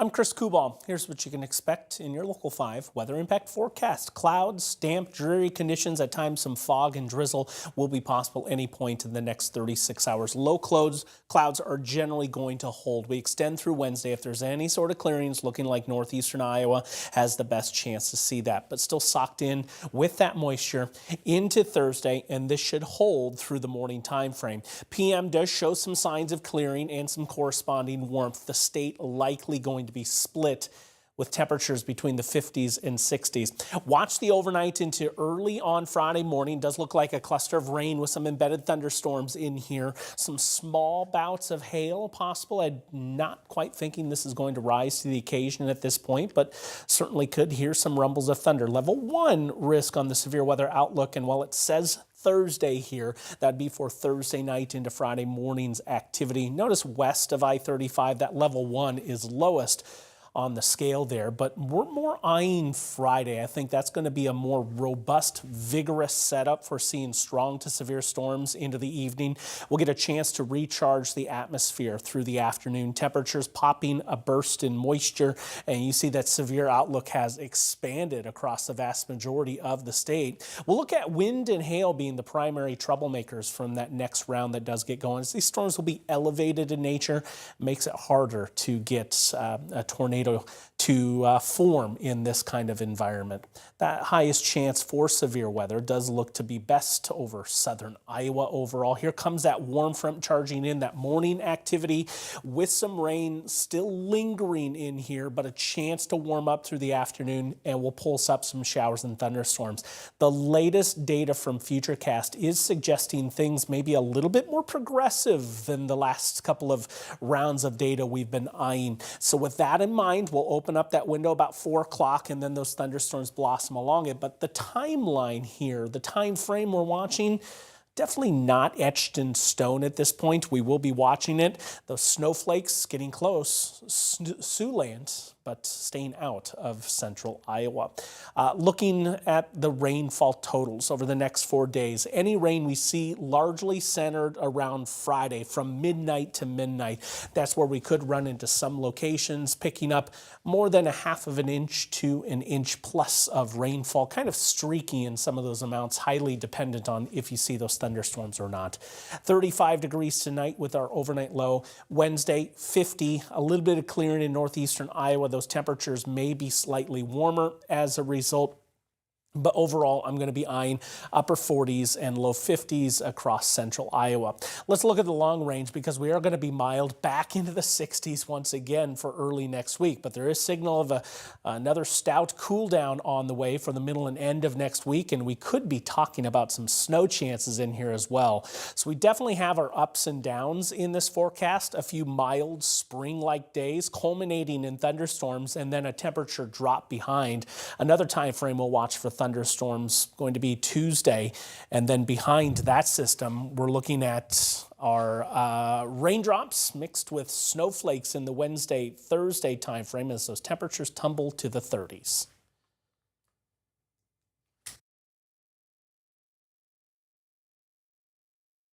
I'm Chris Kubal. Here's what you can expect in your Local 5 weather impact forecast. Clouds, damp, dreary conditions, at times some fog and drizzle will be possible any point in the next 36 hours. Low clouds are generally going to hold. We extend through Wednesday. If there's any sort of clearings, looking like northeastern Iowa has the best chance to see that, but still socked in with that moisture into Thursday, and this should hold through the morning time frame. PM does show some signs of clearing and some corresponding warmth. The state likely going to be split with temperatures between the 50s and 60s. Watch the overnight into early on Friday morning. Does look like a cluster of rain with some embedded thunderstorms in here. Some small bouts of hail possible. I'm not quite thinking this is going to rise to the occasion at this point, but certainly could hear some rumbles of thunder. Level 1 risk on the severe weather outlook, and while it says Thursday here, that'd be for Thursday night into Friday morning's activity. Notice west of I-35, that level 1 is lowest on the scale there, but we're more eyeing Friday. I think that's going to be a more robust, vigorous setup for seeing strong to severe storms into the evening. We'll get a chance to recharge the atmosphere through the afternoon. Temperatures popping a burst in moisture, and you see that severe outlook has expanded across the vast majority of the state. We'll look at wind and hail being the primary troublemakers from that next round that does get going. As these storms will be elevated in nature, makes it harder to get a tornado to form in this kind of environment. That highest chance for severe weather does look to be best over southern Iowa overall. Here comes that warm front charging in, that morning activity with some rain still lingering in here, but a chance to warm up through the afternoon, and will pulse up some showers and thunderstorms. The latest data from Futurecast is suggesting things may be a little bit more progressive than the last couple of rounds of data we've been eyeing. So with that in mind, we'll open up that window about 4 o'clock, and then those thunderstorms blossom along it. But the timeline here, the time frame we're watching, definitely not etched in stone at this point. We will be watching it. Those snowflakes getting close, Siouxland, but staying out of central Iowa. Looking at the rainfall totals over the next 4 days, any rain we see largely centered around Friday from midnight to midnight. That's where we could run into some locations picking up more than 1/2 of an inch to an inch plus of rainfall, kind of streaky in some of those amounts, highly dependent on if you see those thunderstorms or not. 35 degrees tonight with our overnight low. Wednesday, 50, a little bit of clearing in northeastern Iowa. Those temperatures may be slightly warmer as a result. But overall, I'm going to be eyeing upper 40s and low 50s across central Iowa. Let's look at the long range, because we are going to be mild back into the 60s once again for early next week. But there is signal of another stout cool down on the way for the middle and end of next week. And we could be talking about some snow chances in here as well. So we definitely have our ups and downs in this forecast. A few mild spring-like days culminating in thunderstorms, and then a temperature drop behind. Another time frame we'll watch for thunderstorms going to be Tuesday, and then behind that system we're looking at our raindrops mixed with snowflakes in the Wednesday, Thursday timeframe as those temperatures tumble to the 30s.